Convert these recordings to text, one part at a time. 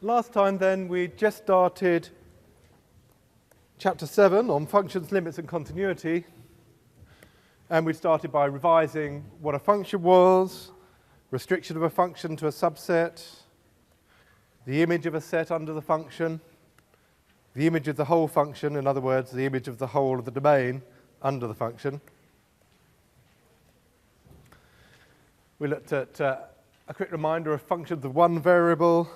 Last time then we just started chapter 7 on functions, limits and continuity, and we started by revising what a function was, restriction of a function to a subset, the image of a set under the function, the image of the whole function, in other words, the image of the whole of the domain under the function. We looked at a quick reminder of functions of one variable,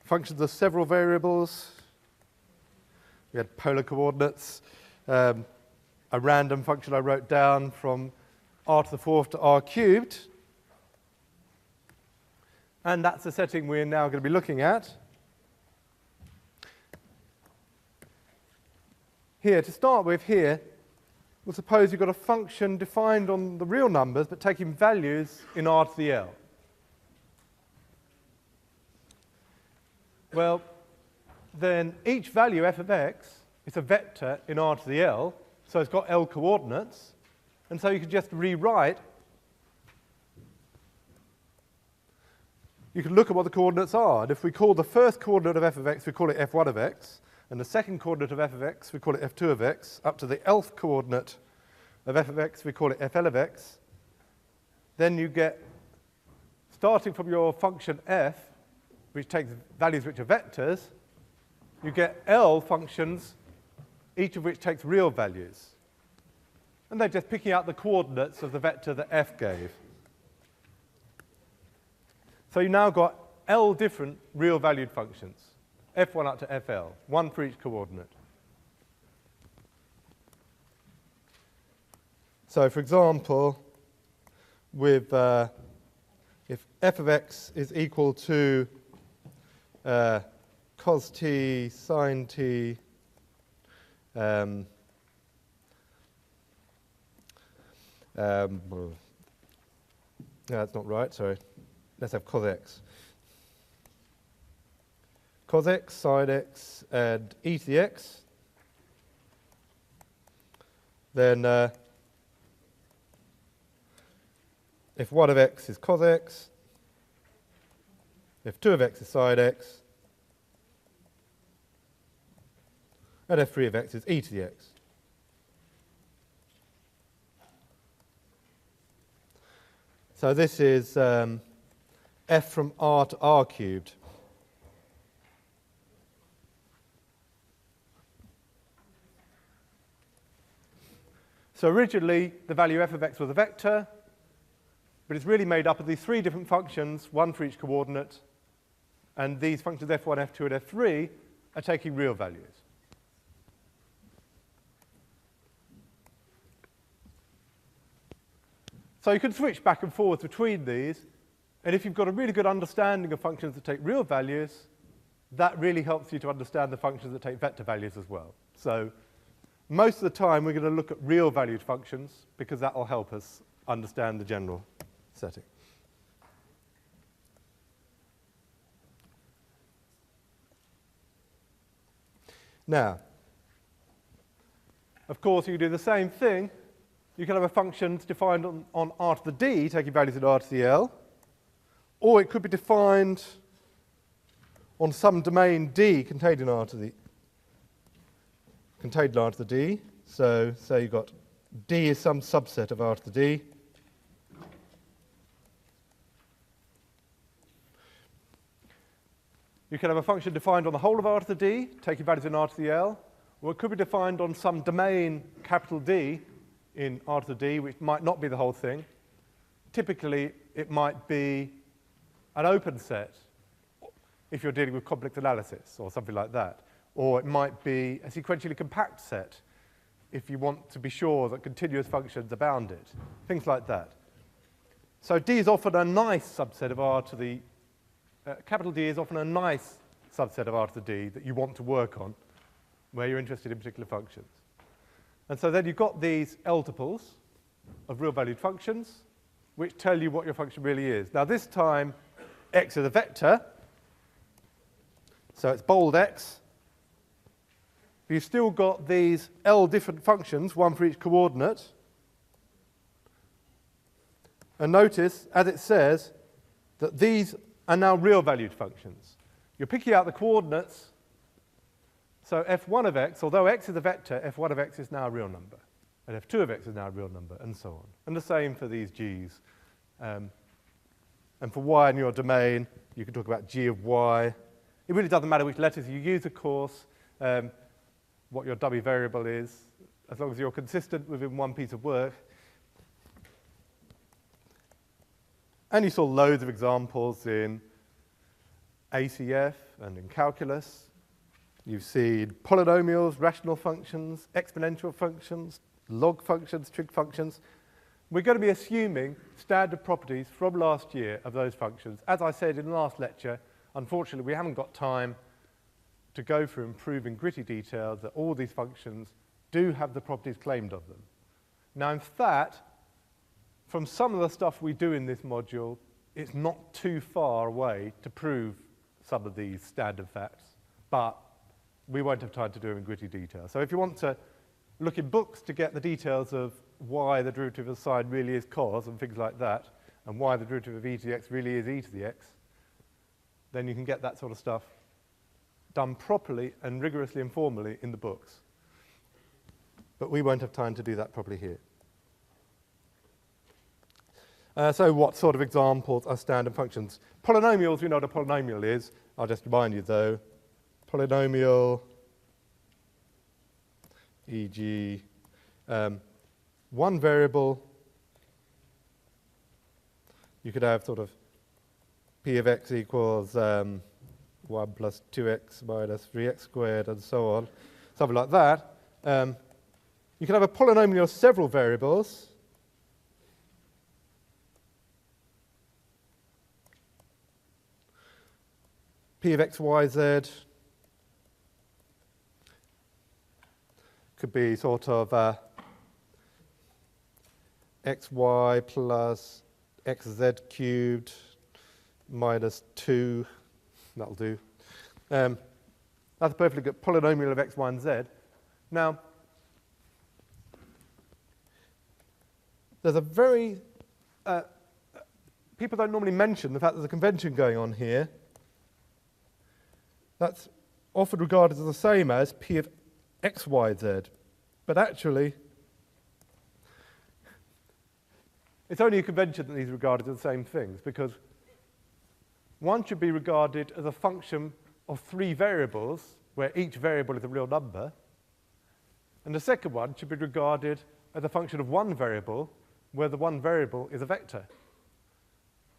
functions of several variables. We had polar coordinates, a random function I wrote down from r to the fourth to r cubed. And that's the setting we're now going to be looking at. Here, to start with here, we'll suppose you've got a function defined on the real numbers but taking values in r to the l. Well, then each value f of x is a vector in r to the l, so it's got l coordinates, and so you can just rewrite. You can look at what the coordinates are, and if we call the first coordinate of f of x, we call it f1 of x, and the second coordinate of f of x, we call it f2 of x, up to the lth coordinate of f of x, we call it fl of x, then you get, starting from your function f, which takes values which are vectors, you get L functions, each of which takes real values. And they're just picking out the coordinates of the vector that f gave. So you now got L different real valued functions, f1 up to fl, one for each coordinate. So for example, with if f of x is equal to cos t, sin t, no, that's not right, sorry. Let's have cos x. Cos x, sin x, and e to the x. Then if 1 of x is cos x, if 2 of x is sin x, and f3 of x is e to the x. So this is f from r to r cubed. So originally, the value f of x was a vector, but it's really made up of these three different functions, one for each coordinate, and these functions f1, f2, and f3 are taking real values. So you can switch back and forth between these, and if you've got a really good understanding of functions that take real values, that really helps you to understand the functions that take vector values as well. So most of the time we're going to look at real valued functions because that will help us understand the general setting. Now, of course, you can do the same thing. You can have a function defined on r to the d, taking values in r to the l, or it could be defined on some domain d contained in r to the d. So say you've got d is some subset of r to the d. You can have a function defined on the whole of r to the d, taking values in r to the l, or it could be defined on some domain capital D in r to the d, which might not be the whole thing. Typically, it might be an open set if you're dealing with complex analysis or something like that. Or it might be a sequentially compact set if you want to be sure that continuous functions are bounded, things like that. So D is often a nice subset of r to the capital D is often a nice subset of r to the d that you want to work on where you're interested in particular functions. And so then you've got these L-tuples of real valued functions which tell you what your function really is. Now this time x is a vector, so it's bold x. But you've still got these L different functions, one for each coordinate. And notice, as it says, that these are now real valued functions. You're picking out the coordinates. So f1 of x, although x is a vector, f1 of x is now a real number. And f2 of x is now a real number, and so on. And the same for these g's. And for y in your domain, you can talk about g of y. It really doesn't matter which letters you use, of course, what your w variable is, as long as you're consistent within one piece of work. And you saw loads of examples in ACF and in calculus. You've seen polynomials, rational functions, exponential functions, log functions, trig functions. We're going to be assuming standard properties from last year of those functions. As I said in the last lecture, unfortunately, we haven't got time to go through and prove in gritty detail that all these functions do have the properties claimed of them. Now, in fact, from some of the stuff we do in this module, it's not too far away to prove some of these standard facts, but we won't have time to do them in gritty detail. So if you want to look in books to get the details of why the derivative of sine really is cos and things like that, and why the derivative of e to the x really is e to the x, then you can get that sort of stuff done properly and rigorously and formally in the books. But we won't have time to do that properly here. So what sort of examples are standard functions? Polynomials, we know what a polynomial is. I'll just remind you, though. Polynomial, e.g., one variable. You could have sort of p of x equals 1 plus 2x minus 3x squared, and so on, something like that. You can have a polynomial of several variables. P of x, y, z could be sort of xy plus xz cubed minus 2. That'll do. That's a perfectly good polynomial of x, y, and z. Now, there's a very... people don't normally mention the fact there's a convention going on here. That's often regarded as the same as p of x, y, z. But actually, it's only a convention that these are regarded as the same things, because one should be regarded as a function of 3 variables, where each variable is a real number, and the second one should be regarded as a function of 1 variable, where the 1 variable is a vector.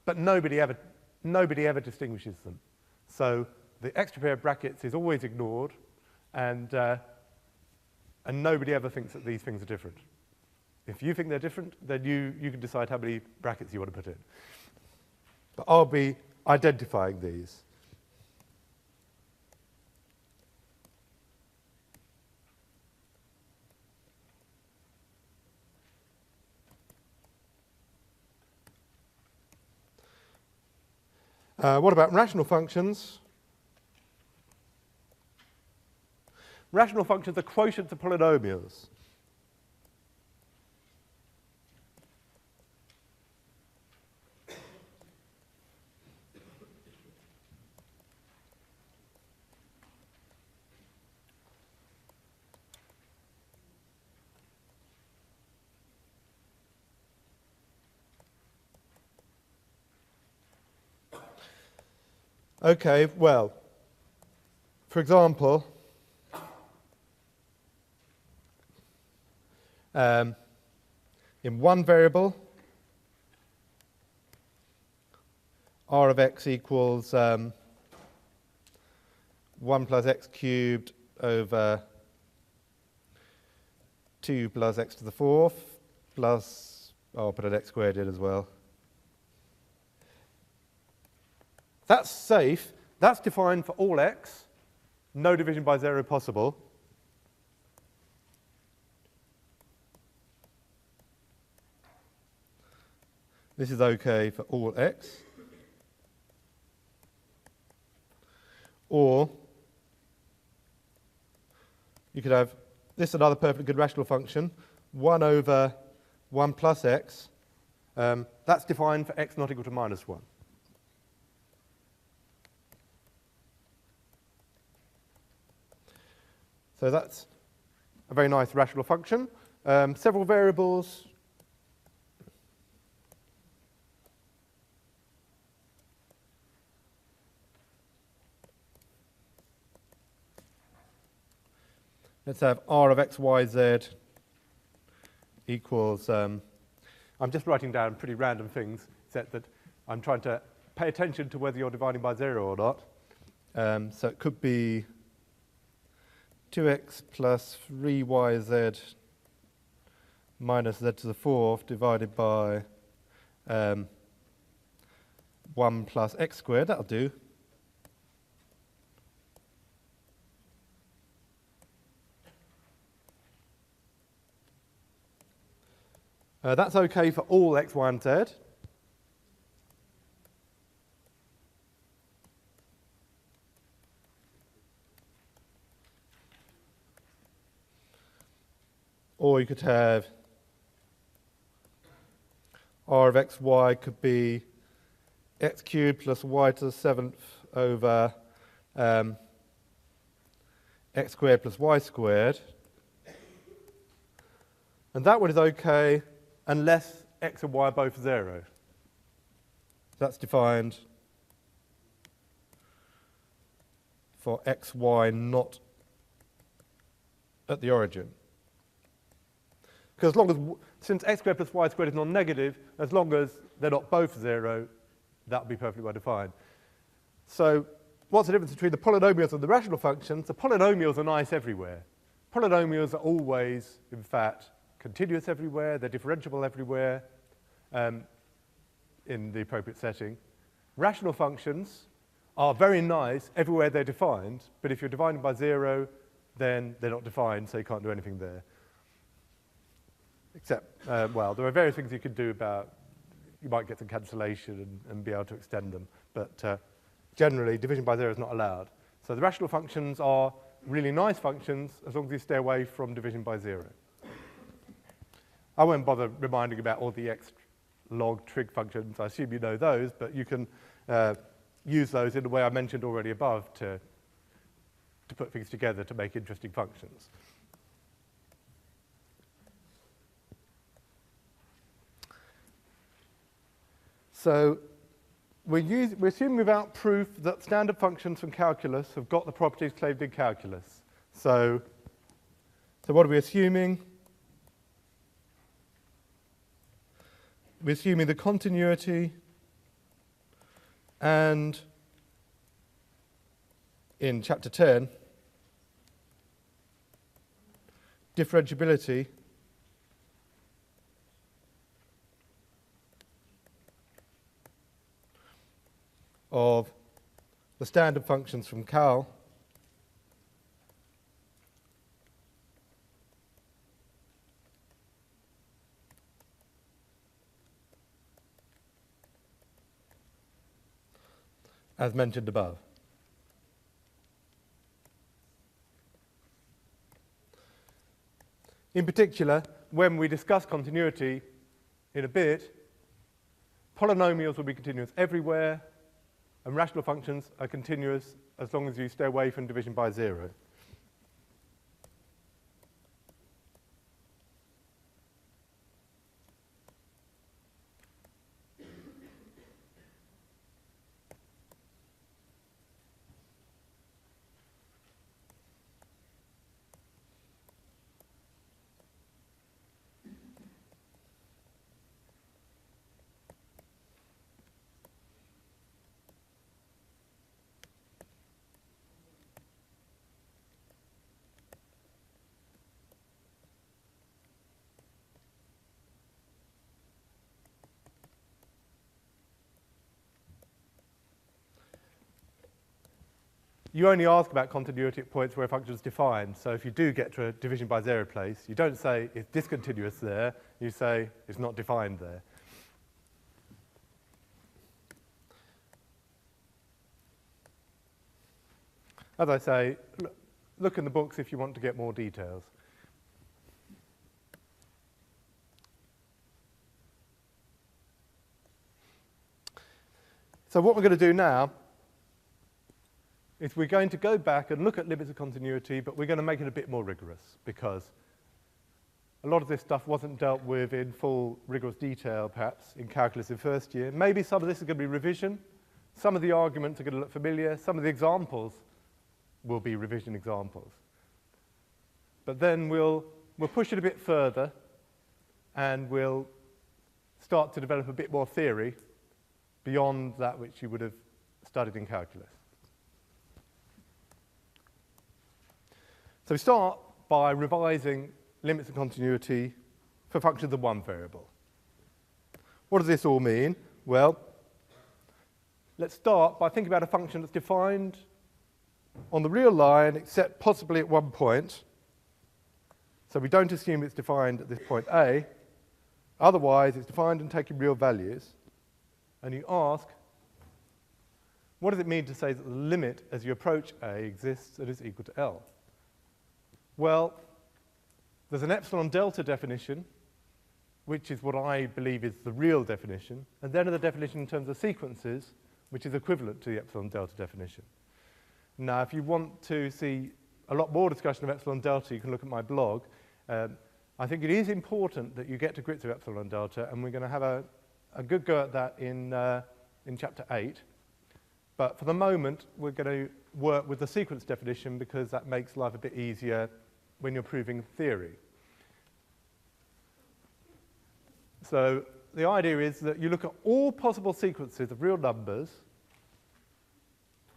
But nobody ever distinguishes them. So the extra pair of brackets is always ignored, and nobody ever thinks that these things are different. If you think they're different, then you can decide how many brackets you want to put in. But I'll be identifying these. What about rational functions? Rational functions are quotients of polynomials. Okay, well, for example, in one variable, r of x equals 1 plus x cubed over 2 plus x to the 4th plus, I'll put an x squared in as well. That's safe. That's defined for all x. No division by 0 possible. This is OK for all x. Or you could have this another perfectly good rational function, 1 over 1 plus x. That's defined for x not equal to minus 1. So that's a very nice rational function. Several variables. Let's have r of x, y, z equals, I'm just writing down pretty random things, except that I'm trying to pay attention to whether you're dividing by 0 or not. So it could be 2x plus 3yz minus z to the 4th divided by 1 plus x squared. That'll do. That's okay for all x, y, and z. Or you could have r of x, y could be x cubed plus y to the 7th over x squared plus y squared. And that one is okay unless x and y are both 0. That's defined for x, y not at the origin. Because as long as, since x squared plus y squared is non-negative, as long as they're not both 0, that will be perfectly well defined. So what's the difference between the polynomials and the rational functions? The polynomials are nice everywhere. Polynomials are always, in fact, continuous everywhere, they're differentiable everywhere in the appropriate setting. Rational functions are very nice everywhere they're defined, but if you're dividing by 0, then they're not defined, so you can't do anything there. Except, well, there are various things you could do about, you might get some cancellation and be able to extend them, but generally division by 0 is not allowed. So the rational functions are really nice functions as long as you stay away from division by 0. I won't bother reminding about all the x log trig functions. I assume you know those, but you can use those in the way I mentioned already above to put things together to make interesting functions. So we're assuming without proof that standard functions from calculus have got the properties claimed in calculus. So what are we assuming? We're assuming the continuity and, in chapter 10, differentiability of the standard functions from Cal as mentioned above. In particular, when we discuss continuity in a bit, polynomials will be continuous everywhere, and rational functions are continuous as long as you stay away from division by 0. You only ask about continuity at points where a function is defined. So if you do get to a division by 0 place, you don't say it's discontinuous there, you say it's not defined there. As I say, look in the books if you want to get more details. So what we're going to do now is we're going to go back and look at limits of continuity, but we're going to make it a bit more rigorous, because a lot of this stuff wasn't dealt with in full rigorous detail, perhaps, in calculus in first year. Maybe some of this is going to be revision. Some of the arguments are going to look familiar. Some of the examples will be revision examples. But then we'll push it a bit further, and we'll start to develop a bit more theory beyond that which you would have studied in calculus. So we start by revising limits of continuity for functions of one variable. What does this all mean? Well, let's start by thinking about a function that's defined on the real line, except possibly at one point. So we don't assume it's defined at this point A. Otherwise, it's defined and taking real values. And you ask, what does it mean to say that the limit as you approach A exists and is equal to L? Well, there's an epsilon delta definition, which is what I believe is the real definition, and then the definition in terms of sequences, which is equivalent to the epsilon delta definition. Now, if you want to see a lot more discussion of epsilon delta, you can look at my blog. I think it is important that you get to grips with epsilon delta, and we're going to have a good go at that in chapter 8. But for the moment, we're going to work with the sequence definition, because that makes life a bit easier when you're proving theory. So the idea is that you look at all possible sequences of real numbers,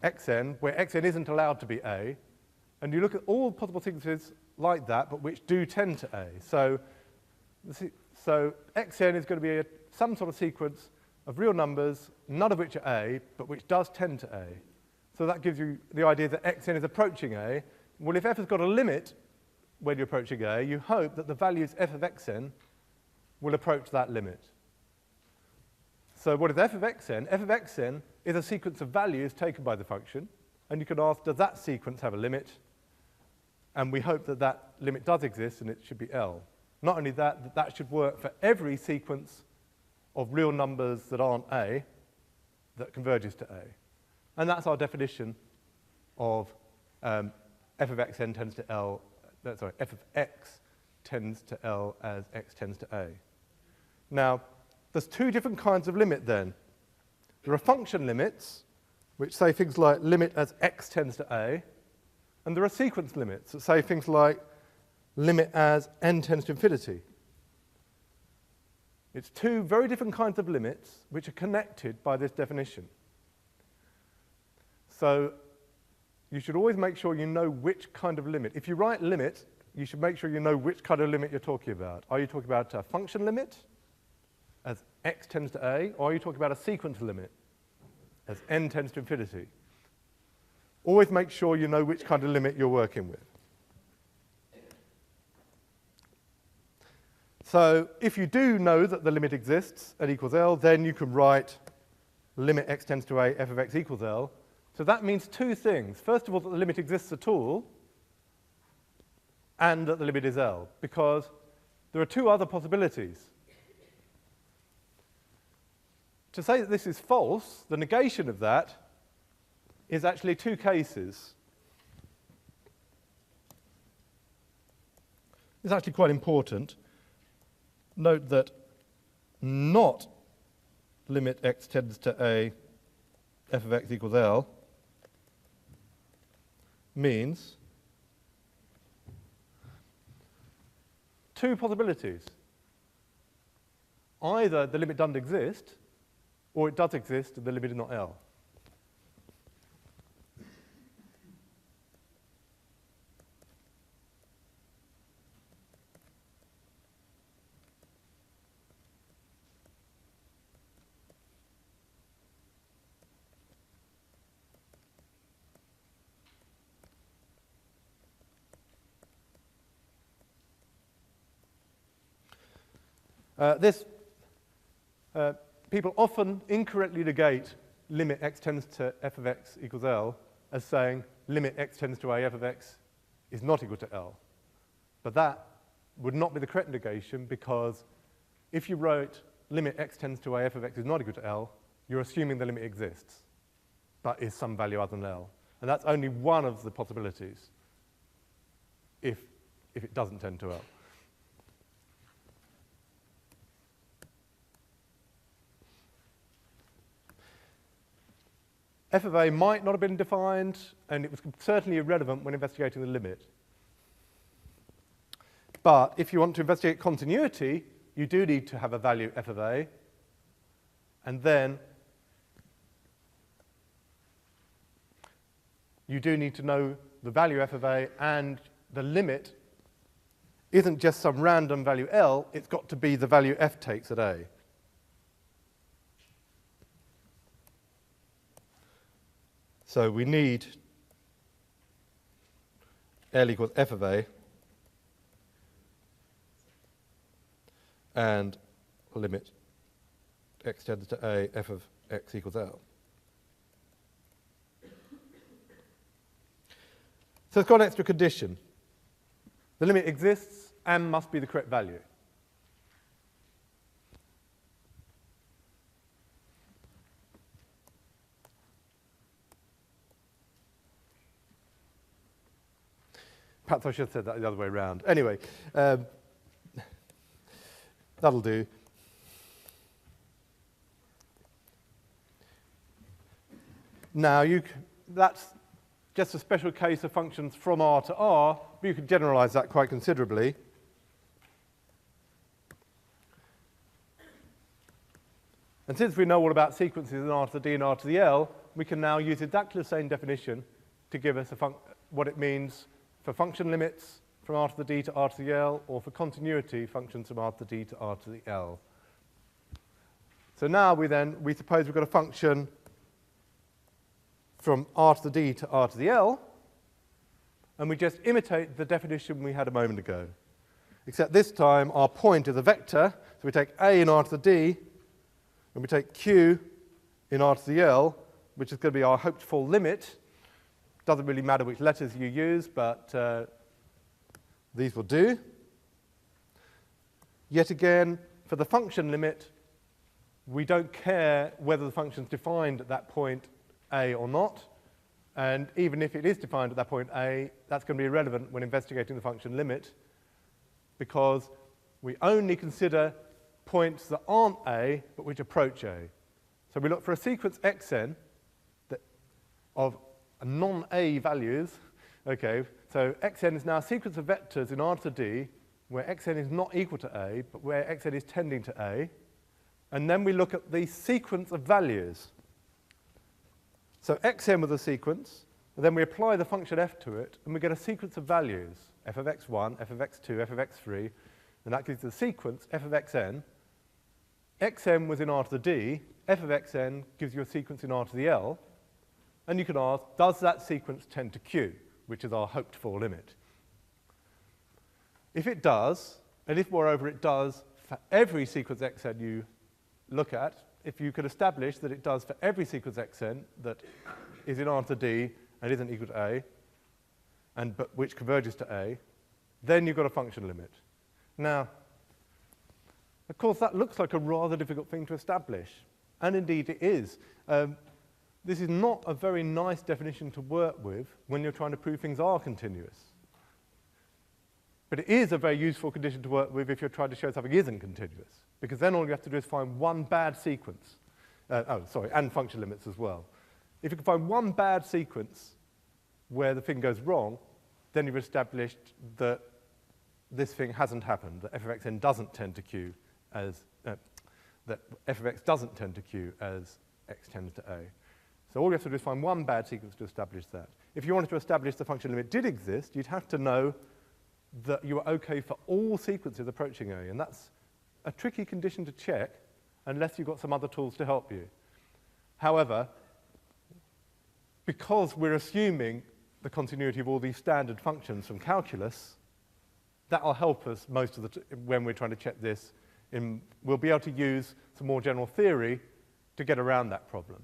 xn, where xn isn't allowed to be A, and you look at all possible sequences like that, but which do tend to A. So xn is going to be some sort of sequence of real numbers, none of which are A, but which does tend to A. So that gives you the idea that xn is approaching A. Well, if f has got a limit when you're approaching A, you hope that the values f of xn will approach that limit. So what is f of xn? F of xn is a sequence of values taken by the function, and you can ask, does that sequence have a limit? And we hope that that limit does exist, and it should be L. Not only that, that should work for every sequence of real numbers that aren't A that converges to A. And that's our definition of f of xn tends to L, f of x tends to L as x tends to A. Now, there's two different kinds of limit then. There are function limits, which say things like limit as x tends to A, and there are sequence limits that say things like limit as n tends to infinity. It's two very different kinds of limits which are connected by this definition. So you should always make sure you know which kind of limit. If you write limit, you should make sure you know which kind of limit you're talking about. Are you talking about a function limit as x tends to A, or are you talking about a sequence limit as n tends to infinity? Always make sure you know which kind of limit you're working with. So if you do know that the limit exists at equals L, then you can write limit x tends to A, f of x equals L. So that means two things. First of all, that the limit exists at all, and that the limit is L, because there are two other possibilities. To say that this is false, the negation of that is actually two cases. It's actually quite important. Note that not limit x tends to A, f of x equals L means two possibilities. Either the limit doesn't exist, or it does exist and the limit is not L. People often incorrectly negate limit x tends to f of x equals L as saying limit x tends to A, f of x is not equal to L. But that would not be the correct negation, because if you wrote limit x tends to A, f of x is not equal to L, you're assuming the limit exists, but is some value other than L. And that's only one of the possibilities if it doesn't tend to L. F of A might not have been defined, and it was certainly irrelevant when investigating the limit. But if you want to investigate continuity, you do need to have a value F of A, and then you do need to know the value F of A, and the limit isn't just some random value L, it's got to be the value F takes at A. So we need L equals F of A and limit x tends to A, F of x equals L. So it's got an extra condition. The limit exists and must be the correct value. Perhaps I should have said that the other way around. Anyway, that'll do. Now, that's just a special case of functions from R to R, but you could generalize that quite considerably. And since we know all about sequences in R to the D and R to the L, we can now use exactly the same definition to give us what it means for function limits from R to the D to R to the L, or for continuity functions from R to the D to R to the L. So now we suppose we've got a function from R to the D to R to the L, and we just imitate the definition we had a moment ago. Except this time our point is a vector, so we take A in R to the D, and we take Q in R to the L, which is going to be our hoped-for limit. Doesn't really matter which letters you use, but these will do. Yet again, for the function limit, we don't care whether the function is defined at that point A or not. And even if it is defined at that point A, that's going to be irrelevant when investigating the function limit, because we only consider points that aren't A, but which approach A. So we look for a sequence xn of non-A values. Okay, so xn is now a sequence of vectors in R to D where xn is not equal to A, but where xn is tending to A. And then we look at the sequence of values. So xn was a sequence, and then we apply the function f to it, and we get a sequence of values, f of x1, f of x2, f of x3, and that gives the sequence f of xn. xn was in R to the D, f of xn gives you a sequence in R to the L, and you can ask, does that sequence tend to Q, which is our hoped-for limit? If it does, and if, moreover, it does for every sequence xn you look at, if you could establish that it does for every sequence xn that is in R to D and isn't equal to A, but which converges to A, then you've got a function limit. Now, of course, that looks like a rather difficult thing to establish, and indeed it is. This is not a very nice definition to work with when you're trying to prove things are continuous. But it is a very useful condition to work with if you're trying to show something isn't continuous, because then all you have to do is find one bad sequence. And function limits as well. If you can find one bad sequence where the thing goes wrong, then you've established that this thing hasn't happened, that f of xn doesn't tend to Q as, that f of x doesn't tend to Q as x tends to A. So all you have to do is find one bad sequence to establish that. If you wanted to establish the function limit did exist, you'd have to know that you were okay for all sequences approaching A, and that's a tricky condition to check unless you've got some other tools to help you. However, because we're assuming the continuity of all these standard functions from calculus, that'll help us most of the when we're trying to check this. We'll be able to use some more general theory to get around that problem.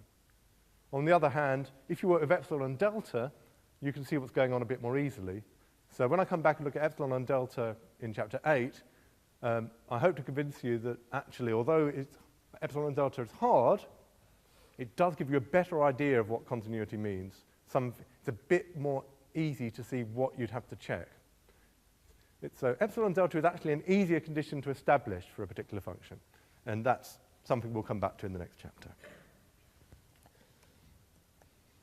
On the other hand, if you work with epsilon and delta, you can see what's going on a bit more easily. So when I come back and look at epsilon and delta in chapter 8, I hope to convince you that actually, although epsilon and delta is hard, it does give you a better idea of what continuity means. it's a bit more easy to see what you'd have to check. So epsilon delta is actually an easier condition to establish for a particular function, and that's something we'll come back to in the next chapter.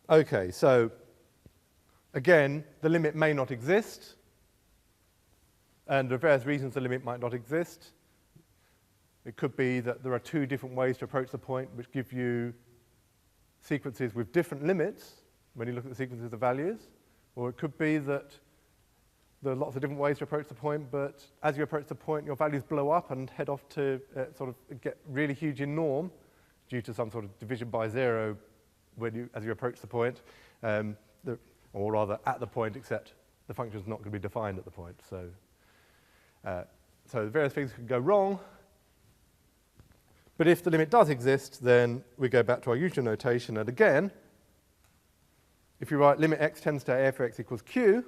Okay, so again, the limit may not exist, and there are various reasons the limit might not exist. It could be that there are two different ways to approach the point which give you sequences with different limits when you look at the sequences of values, or it could be that there are lots of different ways to approach the point, but as you approach the point, your values blow up and head off to sort of get really huge in norm due to some sort of division by zero as you approach the point, or rather at the point, except the function is not going to be defined at the point. So various things can go wrong. But if the limit does exist, then we go back to our usual notation. And again, if you write limit x tends to a f of x equals q,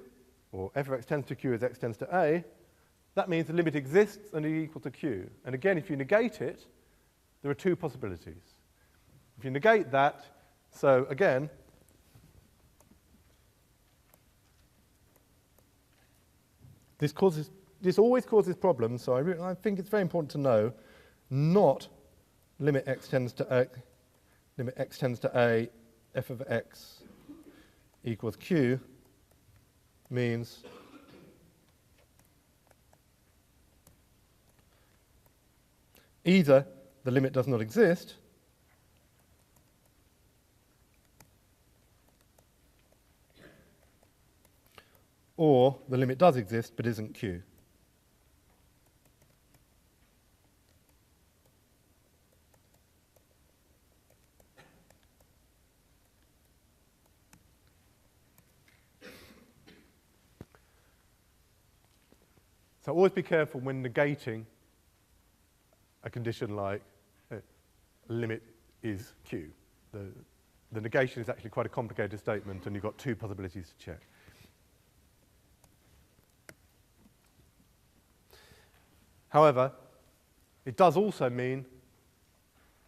or f of x tends to q as x tends to a, that means the limit exists and is equal to q. And again, if you negate it, there are two possibilities. If you negate that, so again, this always causes problems, so I think it's very important to know not limit x tends to a f of x equals q means either the limit does not exist or the limit does exist but isn't q. So always be careful when negating a condition like limit is q. The negation is actually quite a complicated statement, and you've got two possibilities to check. However, it does also mean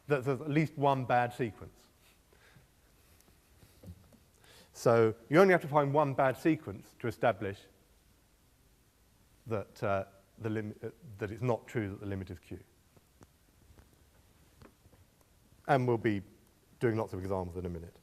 that there's at least one bad sequence. So you only have to find one bad sequence to establish that, that it's not true that the limit is q. And we'll be doing lots of examples in a minute.